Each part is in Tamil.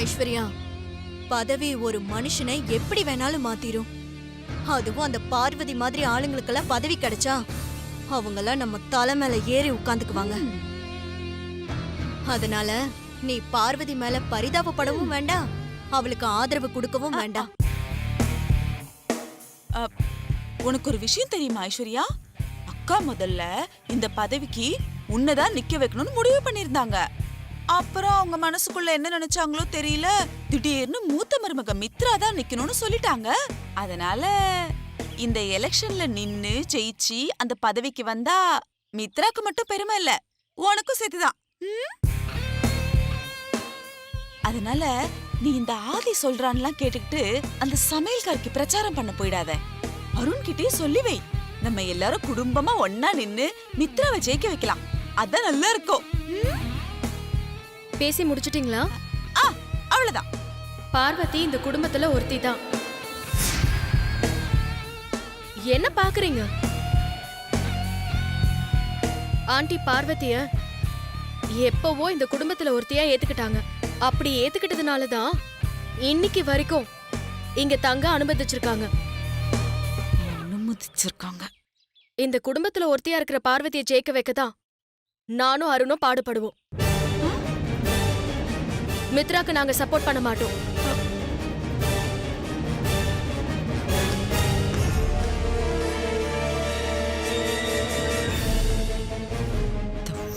ஐஸ்வர்யா, பதவி ஒரு மனுஷனை எப்படி வேணாலும் மாத்திரும். அதுவும் அந்த பார்வதி மாதிரி ஆளுங்களுக்கெல்லாம் பதவி கிடைச்சா அவங்கெல்லாம் நம்ம தலை மேல ஏறி உட்கார்ந்துக்குவாங்க. அதனால நீ பார்வதி மேல பரிதாபப்படவும் வேண்டாம், அவளுக்கு ஆதரவு கொடுக்கவும் வேண்டாம். உனக்கு ஒரு விஷயம் தெரியுமா ஐஸ்வர்யா? அக்கா முதல்ல இந்த பதவிக்கு உன்னதான் நிக்க வைக்கணும்னு முடிவு பண்ணிருந்தாங்க. அப்புறம் அவங்க மனசுக்குள்ள என்ன நினைச்சாங்களோ தெரியல, திடீர்னு மூத்த மருமக மித்ரா தான் நிக்கணும்னு சொல்லிட்டாங்க. அதனால இந்த எலெக்ஷன்ல நின்னு ஜெயிச்சு அந்த பதவிக்கு வந்தா மித்ராக்கு மட்டும் பெருமை இல்ல, உனக்கும் சேர்த்துதான். அதனால நீ இந்த ஆதி சொல்றான்லாம் கேட்டுக்கிட்டு அந்த சமையல்காரருக்கு பிரச்சாரம் பண்ண போயிடாத. அருண் கிட்டே சொல்லி வை, நம்ம எல்லாரும் குடும்பமா ஒன்னா நின்னு மித்ராவை ஜெயிக்க வைக்கலாம். அதான் நல்லா இருக்கும். பேசி முடிச்சிட்டீங்களா? அவ்வளவுதான். பார்வதி இந்த குடும்பத்துல ஒருத்தி தான். என்ன பாக்குறீங்க? ஆண்டி பார்வதிய எப்பவோ இந்த குடும்பத்துல ஒருத்தியா ஏத்துக்கிட்டாங்க. அப்படி ஏத்துக்கிட்டதுனாலதான் இன்னைக்கு வரைக்கும் இங்க தங்க அனுமதிச்சிருக்காங்க. இந்த குடும்பத்துல ஒருத்தியா இருக்கிற பார்வதியை ஜெயிக்க வைக்கதான் நானும் அருணும் பாடுபடுவோம். மித்ராக்கு நாங்க சப்போர்ட் பண்ண மாட்டோம்.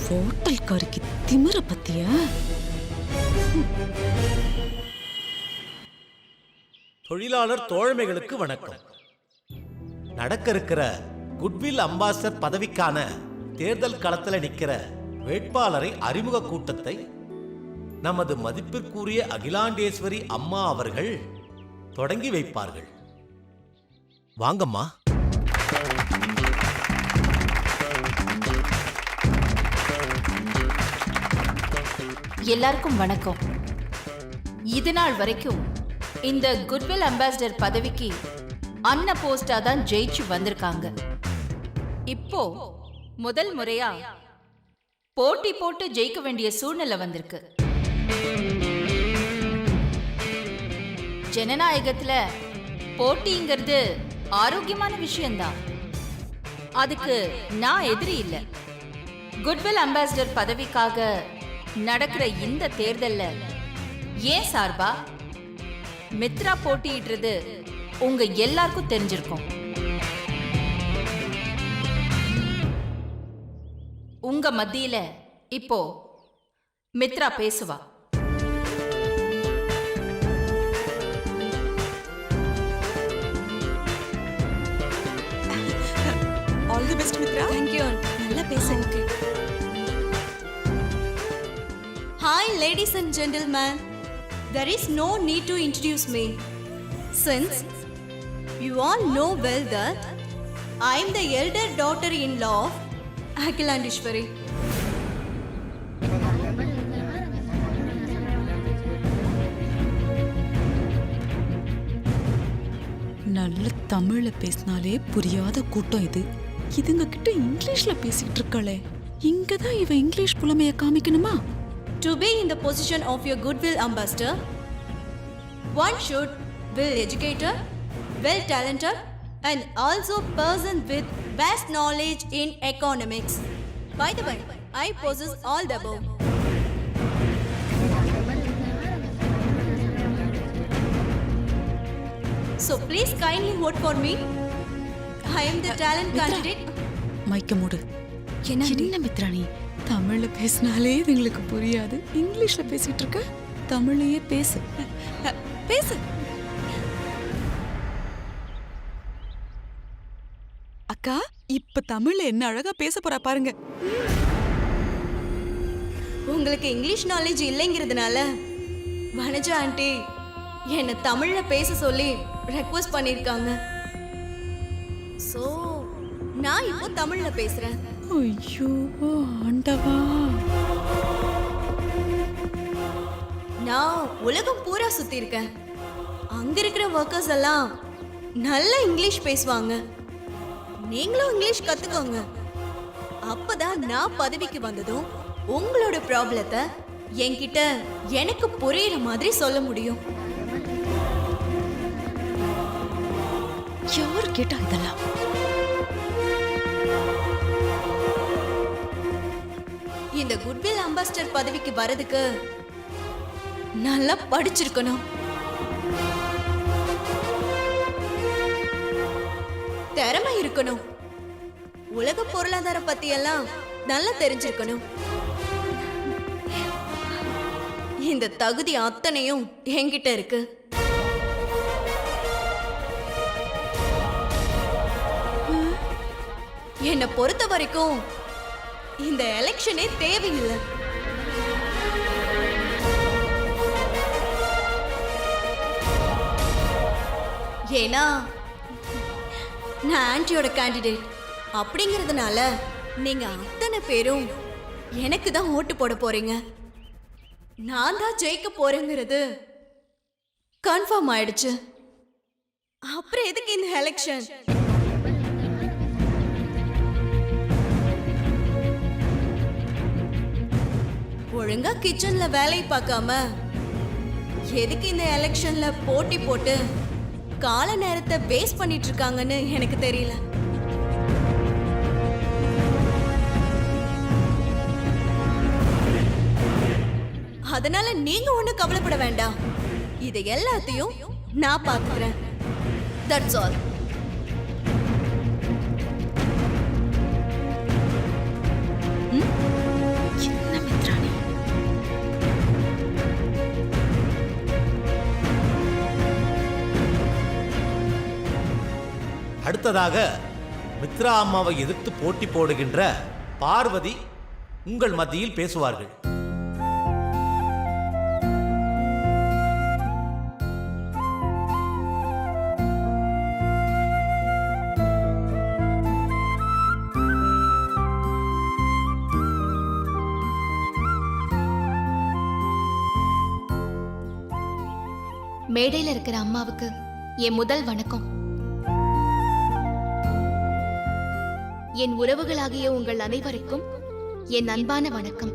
ஹோட்டல்காரிக்கு திமிர பத்திய தொழிலாளர் தோழமைகளுக்கு வணக்கம். நடக்க இருக்கிற குட்வில் அம்பாசடர் பதவிக்கான தேர்தல் களத்தில் நிற்கிற வேட்பாளரை அறிமுக கூட்டத்தை நமது மதிப்பிற்குரிய அகிலாண்டேஸ்வரி அம்மா அவர்கள் தொடங்கி வைப்பார்கள். வாங்கம்மா. எல்லாருக்கும் வணக்கம். இது நாள் வரைக்கும் இந்த குட்வில் அம்பாசிடர் பதவிக்கு அன்ன போஸ்டா தான் ஜெயிச்சு வந்திருக்காங்க. இப்போ முதல் முறையா போட்டி போட்டு ஜெயிக்க வேண்டிய சூழ்நிலை வந்திருக்கு. ஜனநாயகத்துல போட்டிங்கிறது ஆரோக்கியமான விஷயம்தான். அதுக்கு நான் எதிரி இல்லை. குட்வில் அம்பாசிடர் பதவிக்காக நடக்கிற இந்த தேர்தல்ல ஏன் சார்பா மித்ரா போட்டியிடுறது உங்க எல்லாருக்கும் தெரிஞ்சிருக்கும். உங்க மத்தியில இப்போ மித்ரா பேசுவா. All the best Mithra. Thank you. நல்லா பேசுங்க. Hi ladies and gentlemen. There is no need to introduce me, since you all know well that I am the elder daughter-in-law of Akhilandeshwari. நல்ல தமிழ்ல பேசினாலே புரியாத கூட்டம் இது. இதுங்க கிட்ட இங்கிலீஷ்ல பேசிட்டு இருக்காளே, இங்கதான் இவ English புலமைய காமிக்கணுமா? To be in the position of your goodwill ambassador, one should well educated, well talented, and also person with vast knowledge in economics. By the way, I possess all the above. So please kindly vote for me. I am the talent candidate. மைக்க மூடு. என்ன மித்ராணி, தமிழ்ல பேசினாலே இதுங்களுக்கு புரியாது, இங்கிலீஷ்ல பேசிட்டு இருக்க. தமிழ்லயே பேசு. பேசு. அக்கா, இப்ப தமிழ்ல என்ன அழகா பேச போறா பாருங்க. உங்களுக்கு இங்கிலீஷ் நாலேஜ் இல்லைங்கிறதுனால வனஜா ஆண்டி என்ன தமிழ்ல பேச சொல்லி ரெக்வெஸ்ட் பண்ணிருக்காங்க. சோ நான் இப்போ தமிழ்ல பேசுறேன். ஐயோ ஆண்டவா. நான் உலகம் பூரா சுத்தி இருக்கேன். அங்க இருக்கிற ஒர்க்கர்ஸ் எல்லாம் நல்ல இங்கிலீஷ் பேசுவாங்க. நீங்களும் இங்கிலீஷ் கத்துக்கோங்க. அப்பதான் நான் பதவிக்கு வந்ததும் உங்களோட ப்ராப்ளத்தை என்கிட்ட எனக்கு புரியுற மாதிரி சொல்ல முடியும். யாரு கேட்டா இதெல்லாம்? இந்த குட்வில் அம்பாசிடர் பதவிக்கு வரதுக்கு நல்லா படிச்சிருக்கணும், திறமை இருக்கணும், உலக பொருளாதாரம் பத்தி எல்லாம் நல்லா தெரிஞ்சிருக்கணும். இந்த தகுதி அத்தனையும் என்கிட்ட இருக்கு. என்னை பொறுத்த வரைக்கும் இந்த எலெக்ஷனே தேவையில்லை. ஏன்னா நான் ஆன்ட்டியோட கேண்டிடேட் அப்படிங்கிறதுனால நீங்க அத்தனை பேரும் எனக்கு தான் ஓட்டு போட போறீங்க. நான் தான் ஜெயிக்க போறேங்கிறது கன்ஃபார்ம் ஆயிடுச்சு. அப்புறம் எதுக்கு இந்த எலெக்ஷன்? ஒழுங்கா கிச்சன்ல வேலை பார்க்காம எதுக்கு இந்த எலெக்ஷன்ல போட்டி போட்டு கால நேரத்தை வேஸ்ட் பண்ணிட்டு இருக்காங்கன்னு எனக்கு தெரியல. அதனால நீங்க ஒண்ணும் கவலைப்பட வேண்டாம். இதை எல்லாத்தையும் நான் பார்த்துக்கிறேன். That's all. என்ன மித்ராணி? அடுத்ததாக மித்ரா அம்மாவை எதிர்த்து போட்டி போடுகின்ற பார்வதி உங்கள் மத்தியில் பேசுவார்கள். மேடையில இருக்கிற அம்மாவுக்கு என் முதல் வணக்கம். என் உறவுகளாகிய உங்கள் அனைவருக்கும் என் அன்பான வணக்கம்.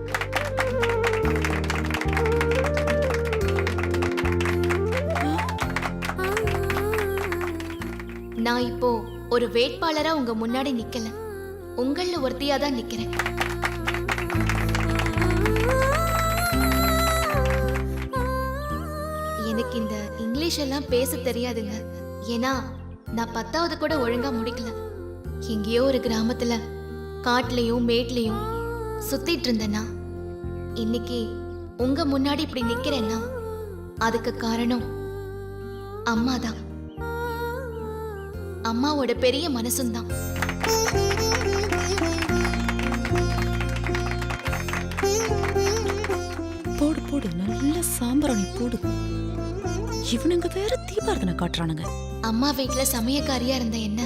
நான் இப்போ ஒரு வேட்பாளரா உங்க முன்னாடி நிக்கல, உங்கள ஒருத்தியா தான் நிக்கிறேன். எனக்கு இந்த இங்கிலீஷ் எல்லாம் பேச தெரியாதுங்க. ஏன்னா நான் 10வது கூட ஒழுங்கா முடிக்கல. எங்கேயோ ஒரு கிராமத்துல காட்டுலயும் மேட்லயும் சுத்திட்டு இருந்தேன்னா இன்னைக்கு உங்க முன்னாடி இப்படி நிக்கிறேன்னா அதுக்கு காரணம் அம்மாதான். அம்மாவோட பெரிய மனசுந்தான். போடு போடு, நல்ல சாம்பிராணி போடு. இவனுங்க வேற தீபாரதனை காட்டுறானுங்க. அம்மா வீட்டுல சமயக்காரியா இருந்த என்ன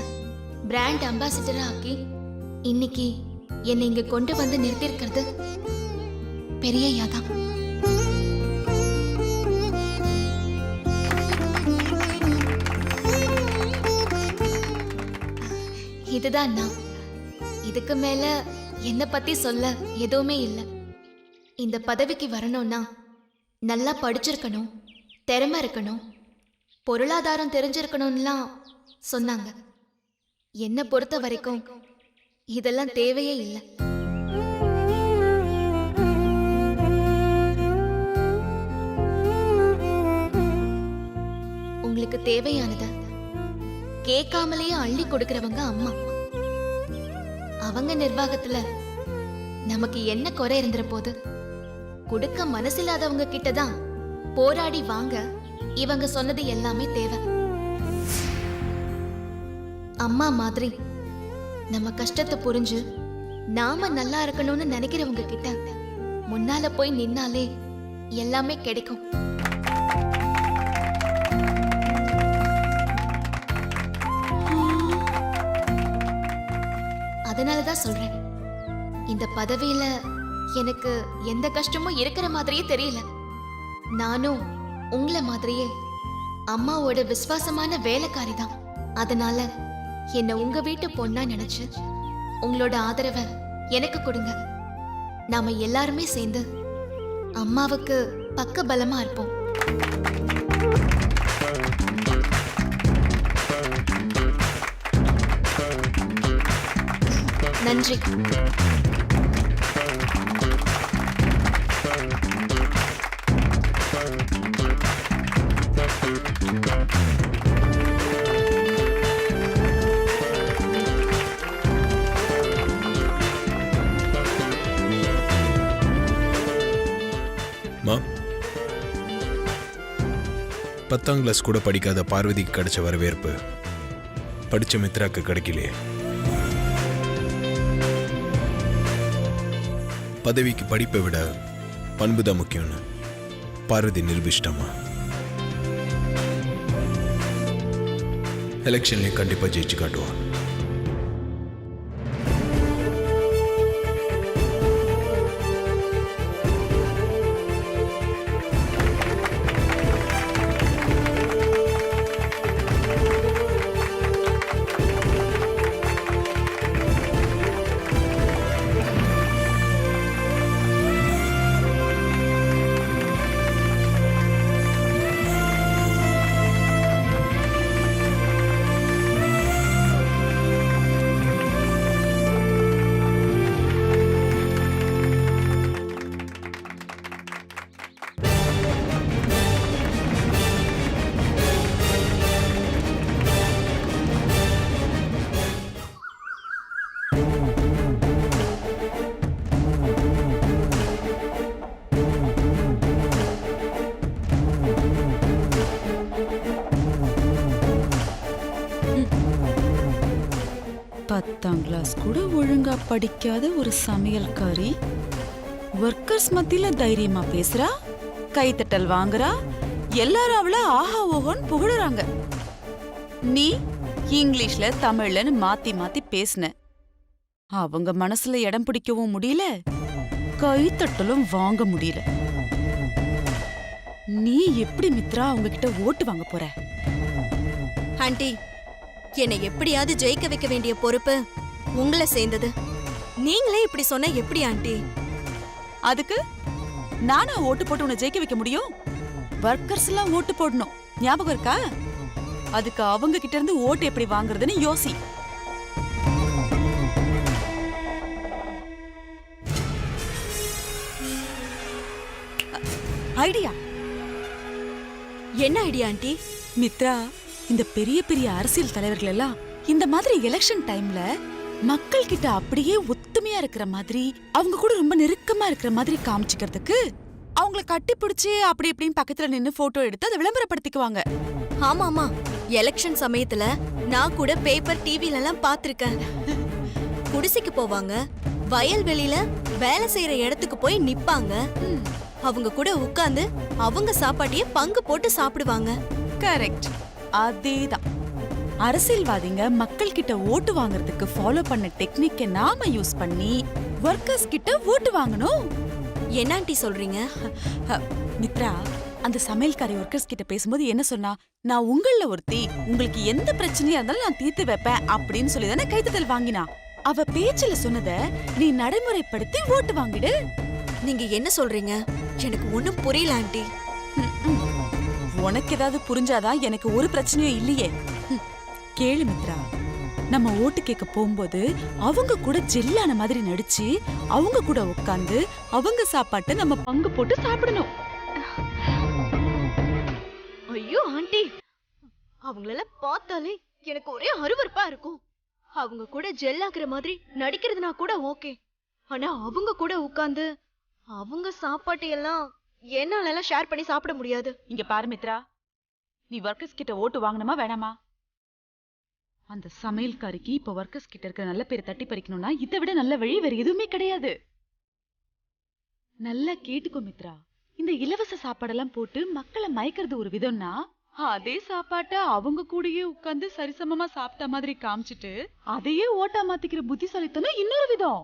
பிராண்ட் அம்பாசிடரா ஆக்கி இன்னைக்கு என்னை இங்க கொண்டு வந்து நிறுத்திருக்கிறது பெரிய யாதான். இதுதான் நான். இதுக்கு மேல என்ன பத்தி சொல்ல எதுவுமே இல்லை. இந்த பதவிக்கு வரணும்னா நல்லா படிச்சிருக்கணும், திறமை இருக்கணும், பொருளாதாரம் தெரிஞ்சிருக்கணும்லாம் சொன்னாங்க. என்னை பொறுத்த வரைக்கும் இதெல்லாம் தேவையே இல்லை. உங்களுக்கு தேவையானத கேட்காமலேயே அள்ளி கொடுக்கறவங்க அம்மா. அவங்க நிர்வாகத்துல நமக்கு என்ன குறை இருந்துற போது கொடுக்க மனசில்லாதவங்க கிட்டதான் போராடி வாங்க இவங்க சொன்னது எல்லாமே தேவை. அம்மா மாதிரி நம்ம கஷ்டத்தை புரிஞ்சு நாம நல்லா இருக்கணும்னு நினைக்கிறவங்க கிட்ட முன்னால போய் நின்னாலே எல்லாமே கிடைக்கும். அதனாலதான் சொல்றேன், இந்த பதவியில எனக்கு எந்த கஷ்டமும் இருக்கிற மாதிரியே தெரியல. நானும் உங்களை மாதிரியே அம்மாவோட விசுவாசமான வேலைக்காரி தான். அதனால என்ன உங்க வீட்டு பொண்ணா நினைச்சு உங்களோட ஆதரவை எனக்கு கொடுங்க. நாம எல்லாருமே சேர்ந்து அம்மாவுக்கு பக்க பலமா இருப்போம். நன்றி. மா, 10ஆம் கிளாஸ் கூட படிக்காத பார்வதிக்கு கிடைச்ச வரவேற்பு படிச்ச மித்ராக்கு கிடைக்கலையே. பதவிக்கு படிப்பை விட பண்பு தான் முக்கியம்னு பார்வதி நிரூபிச்சிட்டாமா. எலெக்ஷன்லேயும் கண்டிப்பா ஜெயிச்சு காட்டுவா. பத்தாம் கிளாஸ் கூட ஒழுங்கா படிக்காத ஒரு சமையல்காரி ஒர்க்கர்ஸ் மத்தியில தைரியமா பேசுறா, கைத்தட்டல் வாங்குறா, எல்லாரும் அவள ஆஹா ஓஹோன்னு புகழுறாங்க. நீ இங்கிலீஷ்ல தமிழ்லன்னு மாத்தி மாத்தி பேசுன. அவங்க மனசுல இடம் பிடிக்கவும் முடியல, கைத்தட்டலும் வாங்க முடியல. நீ எப்படி மித்ரா அவங்க கிட்ட ஓட்டு வாங்க போற? ஆண்டி, என்னை எப்படியாவது ஜெயிக்க வைக்க வேண்டிய பொறுப்பு உங்களை சேர்ந்தது. நீங்களே இப்படி சொன்ன எப்படி ஆண்டி? அதுக்கு நானா ஓட்டு போட்டு உன்னை ஜெயிக்க வைக்க முடியும்? ஒர்க்கர்ஸ் எல்லாம் ஓட்டு போடணும், ஞாபகம் இருக்கா? அதுக்கு அவங்க கிட்ட இருந்து ஓட்டு எப்படி வாங்குறதுன்னு யோசி. ஐடியா என்ன ஐடியா ஆண்டி? மித்ரா, இந்த பெரிய பெரிய அரசியல் தலைவர்கள் எல்லாம் இந்த மாதிரி எலெக்ஷன் டைம்ல மக்கள் கிட்ட அப்படியே ஒத்துமையா இருக்கிற மாதிரி, அவங்க கூட ரொம்ப நெருக்கமா இருக்கிற மாதிரி காமிச்சுக்கிறதுக்கு அவங்கள கட்டி பிடிச்சி அப்படி இப்படின்னு பக்கத்துல நின்னு போட்டோ எடுத்து அதை விளம்பரப்படுத்திக்குவாங்க. ஆமா ஆமா, எலெக்ஷன் சமயத்துல நான் கூட பேப்பர் டிவில எல்லாம் பாத்திருக்கேன். குடிசைக்கு போவாங்க, வயல்வெளியில வேலை செய்யற இடத்துக்கு போய் நிப்பாங்க. அவங்க கூட உட்கார்ந்து அவங்க சாப்பாட்டையே பங்கு போட்டு சாப்பிடுவாங்க. கரெக்ட், அதேதான். அரசியல்வாதிங்க மக்கள் கிட்ட ஓட்டு வாங்குறதுக்கு ஃபாலோ பண்ண டெக்னிக்கை நாம யூஸ் பண்ணி ஒர்க்கர்ஸ் கிட்ட ஓட்டு வாங்கணும். என்ன ஆண்டி சொல்றீங்க? மித்ரா, அந்த சமையல்காரி ஒர்க்கர்ஸ் கிட்ட பேசும்போது என்ன சொன்னா, நான் உங்கள ஒருத்தி, உங்களுக்கு எந்த பிரச்சனையா இருந்தாலும் நான் தீர்த்து வைப்பேன் அப்படின்னு சொல்லி தானே கைத்தட்டல் வாங்கினா. அவ பேச்சுல சொன்னத நீ நடைமுறைப்படுத்தி ஓட்டு வாங்கிடு. நீங்க என்ன சொல்றீங்க? எனக்கு ஒண்ணும் புரியல ஆண்டி. உனக்கு ஏதாவது புரிஞ்சாதான் எனக்கு ஒரு பிரச்சனையும் இல்லையே. கேளு மித்ரா, நம்ம ஓட்டு கேட்க போகும்போது அவங்க கூட ஜெல்லான மாதிரி நடிச்சு அவங்க கூட உட்கார்ந்து அவங்க சாப்பாட்டை நம்ம பங்கு போட்டு சாப்பிடணும். ஐயோ ஆண்டி, அவங்களெல்லாம் பார்த்தாலே எனக்கு ஒரே அருவருப்பா இருக்கும். அவங்க கூட ஜெல்லாக்குற மாதிரி நடிக்கிறதுனா கூட ஓகே, ஆனா அவங்க கூட உட்கார்ந்து அவங்க சாப்பாட்டை எல்லாம் என்னால எல்லாம் ஷேர் பண்ணி சாப்பிட முடியாது. இங்க பாரு மித்ரா, நீ ஒர்க்கர்ஸ் கிட்ட ஓட்டு வாங்கணுமா வேணாமா? அந்த சமையல்காரிக்கு இப்ப ஒர்க்கர்ஸ் கிட்ட இருக்கிற நல்ல பேரை தட்டி பறிக்கணும்னா இதை விட நல்ல வழி வேற எதுவுமே கிடையாது. நல்லா கேட்டுக்கோ மித்ரா, இந்த இலவச சாப்பாடெல்லாம் போட்டு மக்களை மயக்கிறது ஒரு விதம்னா, அதே சாப்பாட்ட அவங்க கூடயே உட்கார்ந்து சரிசமமா சாப்பிட்ட மாதிரி காமிச்சிட்டு அதையே ஓட்டா மாத்திக்கிற புத்திசாலித்தனம் இன்னொரு விதம்.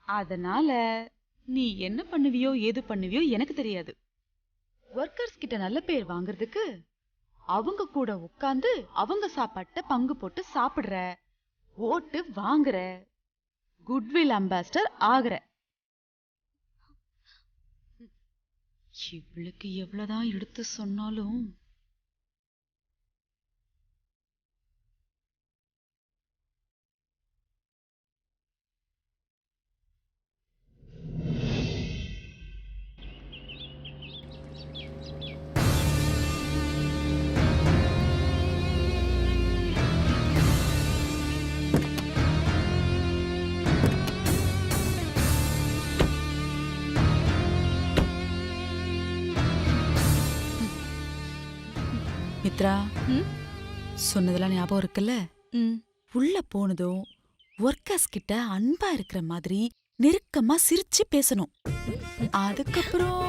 அதனால நீ என்ன பண்ணுவியோ ஏது பண்ணுவியோ எனக்கு தெரியாது. ஒர்க்கர்ஸ் கிட்ட நல்ல பேர் வாங்குறதுக்கு அவங்க கூட உட்கார்ந்து அவங்க சாப்பாட்ட பங்கு போட்டு சாப்பிடுற, ஓட்டு வாங்குற, குட்வில் அம்பாசிடர் ஆகுற. இவளுக்கு எவ்வளவுதான் எடுத்து சொன்னாலும் மித்ரா சொன்னதெல்லாம் ஞாபகம் இருக்குல்ல? உள்ள போனதும் ஒர்க்கர்ஸ் கிட்ட அன்பா இருக்கிற மாதிரி நெருக்கமா சிரிச்சு பேசணும். அதுக்கப்புறம்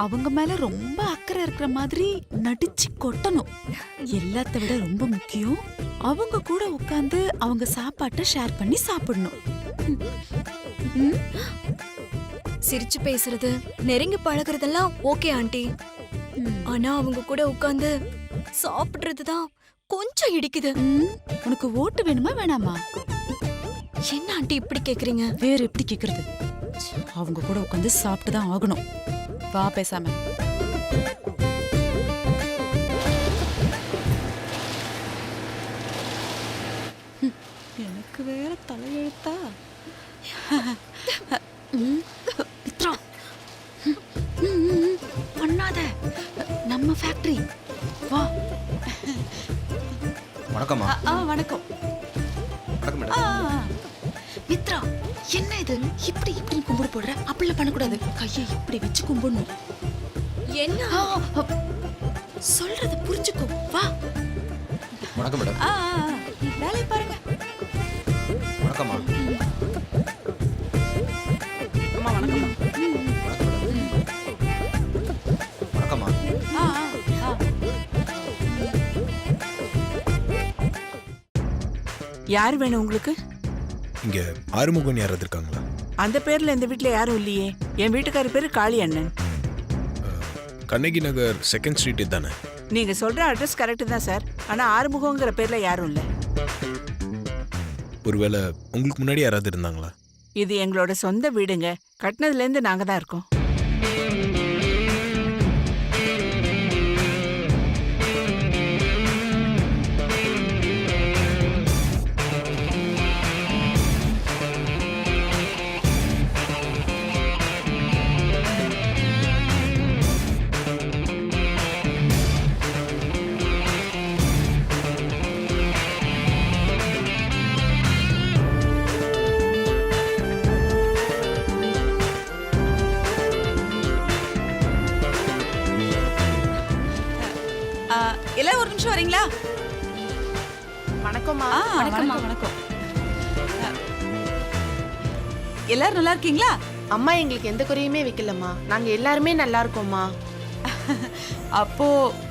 அவங்க மேல ரொம்ப அக்கறை இருக்கிற மாதிரி நடிச்சு கொட்டணும். எல்லாத்த விட ரொம்ப முக்கியம், அவங்க கூட உட்கார்ந்து அவங்க சாப்பாட்டை ஷேர் பண்ணி சாப்பிடணும். சிரிச்சு பேசுறது, நெருங்கி பழகுறதெல்லாம் ஓகே ஆண்டி. ஆனா அவங்க கூட உட்கார்ந்து சாப்பிடுறதுதான் கொஞ்சம் இடிக்குது. உனக்கு ஓட்டு வேணுமா வேணாமா? என்ன ஆண்டி இப்படி கேக்குறீங்க? வேற எப்படி கேக்குறது? அவங்க கூட உட்காந்து சாப்பிட்டுதான் ஆகணும். வா பேசாம. எனக்கு வேற தலையெழுத்தா? பண்ணாத, நம்ம ஃபேக்டரி. வா. வணக்கம்மா. வணக்கம். வணக்கம் மேடம். மித்ரா, என்ன இது இப்படி இப்படி கும்பிடு போடுற? அப்படிலாம் பண்ணக்கூடாது. கையை இப்படி வச்சு கும்பிடணும். என்ன சொல்றத புரிஞ்சுக்கோ. வா. வணக்கம் மேடம். வேலையை பாருங்க. வணக்கம்மா. அம்மா வணக்கம்மா. வணக்கம்மா. யார் வேணும் உங்களுக்கு? இங்க ஆறுமுகன் யாராவது இருக்காங்களா? அந்த பேர்ல இந்த வீட்ல யாரும் இல்லையே. என் வீட்டுக்கார பேரு காளி அண்ணன். கண்ணகி நகர் 2nd ஸ்ட்ரீட் தானே? நீங்க சொல்ற அட்ரஸ் கரெக்ட் தான் சார். ஆனா ஆறுமுகங்கிற பேர்ல யாரும் இல்ல. ஒருவேளை உங்களுக்கு முன்னாடி யாராவது இருந்தாங்களா? இது எங்களோட சொந்த வீடுங்க. கட்டினதுல இருந்து நாங்க தான் இருக்கோம். எல்லாரும் ஒரு நிமிஷம் வரீங்களா? வணக்கம்மா. வணக்கம் வணக்கம். எல்லாரும் நல்லா இருக்கீங்களா? அம்மா எங்களுக்கு எந்த குறையுமே வைக்கலம்மா. நாங்க எல்லாருமே நல்லா இருக்கோம்மா. அப்போ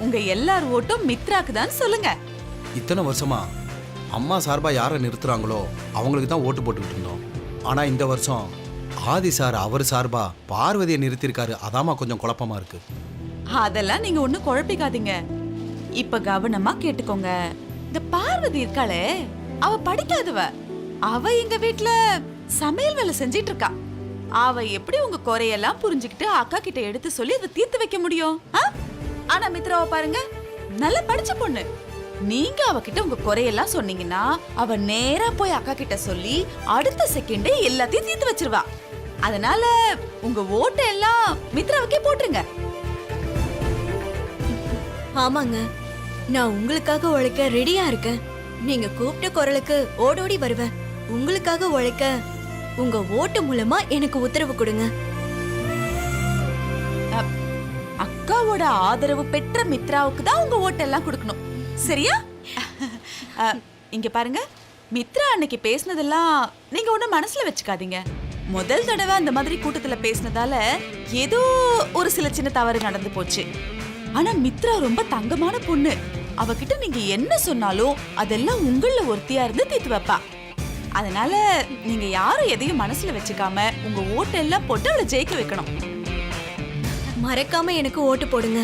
உங்க எல்லார் ஓட்டும் மித்ராக்கு தான் சொல்லுங்க. இத்தனை வருஷமா அம்மா சார்பா யாரை நிறுத்துறாங்களோ அவங்களுக்கு தான் ஓட்டு போட்டுக்கிட்டு இருந்தோம். ஆனா இந்த வருஷம் ஆதி சார் அவர் சார்பா பார்வதியை நிறுத்திருக்காரு. அதாம்மா கொஞ்சம் குழப்பமா இருக்கு. அதெல்லாம் நீங்க ஒண்ணும் குழப்பிக்காதீங்க. இப்ப கவனமா கேட்டுக்கோங்க. இந்த பார்வதி இருக்காளே, அவ படிக்காதவ. அவ எங்க வீட்ல சமையல் வேலை செஞ்சிட்டு இருக்கா. அவ எப்படி உங்க குறையெல்லாம் புரிஞ்சுக்கிட்டு அக்கா கிட்ட எடுத்து சொல்லி அதை தீர்த்து வைக்க முடியும்? ஆனா மித்ராவை பாருங்க, நல்லா படிச்ச பொண்ணு. நீங்க அவகிட்ட உங்க குறையெல்லாம் சொன்னீங்கன்னா அவ நேரா போய் அக்கா கிட்ட சொல்லி அடுத்த செகண்டே எல்லாத்தையும் தீர்த்து வச்சிருவா. அதனால உங்க ஓட்டை எல்லாம் மித்ராவுக்கே போட்டுருங்க. ஆமாங்க, நான் உங்களுக்காக உழைக்க ரெடியா இருக்கேன். நீங்க கூப்பிட்ட குரலுக்கு ஓடோடி வருவேன். உங்களுக்காக உழைக்க உங்க ஓட்டு மூலமா எனக்கு உத்தரவு கொடுங்க. அக்காவோட ஆதரவு பெற்ற மித்ராவுக்கு தான் உங்க ஓட்டெல்லாம் கொடுக்கணும். சரியா? இங்க பாருங்க, மித்ரா அன்னைக்கு பேசினதெல்லாம் நீங்க ஒண்ணும் மனசுல வச்சுக்காதீங்க. முதல் தடவை அந்த மாதிரி கூட்டத்துல பேசினதால ஏதோ ஒரு சில சின்ன தவறு நடந்து போச்சு. ஆனா மித்ரா ரொம்ப தங்கமான பொண்ணு. அவகிட்ட நீங்க என்ன சொன்னாலும் அதெல்லாம் உங்கள ஒருத்தியா இருந்து தீர்த்து வைப்பா. அதனால நீங்க யாரும் எதையும் மனசுல வச்சுக்காம உங்க ஓட்டெல்லாம் போட்டு அவளை ஜெயிக்க வைக்கணும். மறக்காம எனக்கு ஓட்டு போடுங்க.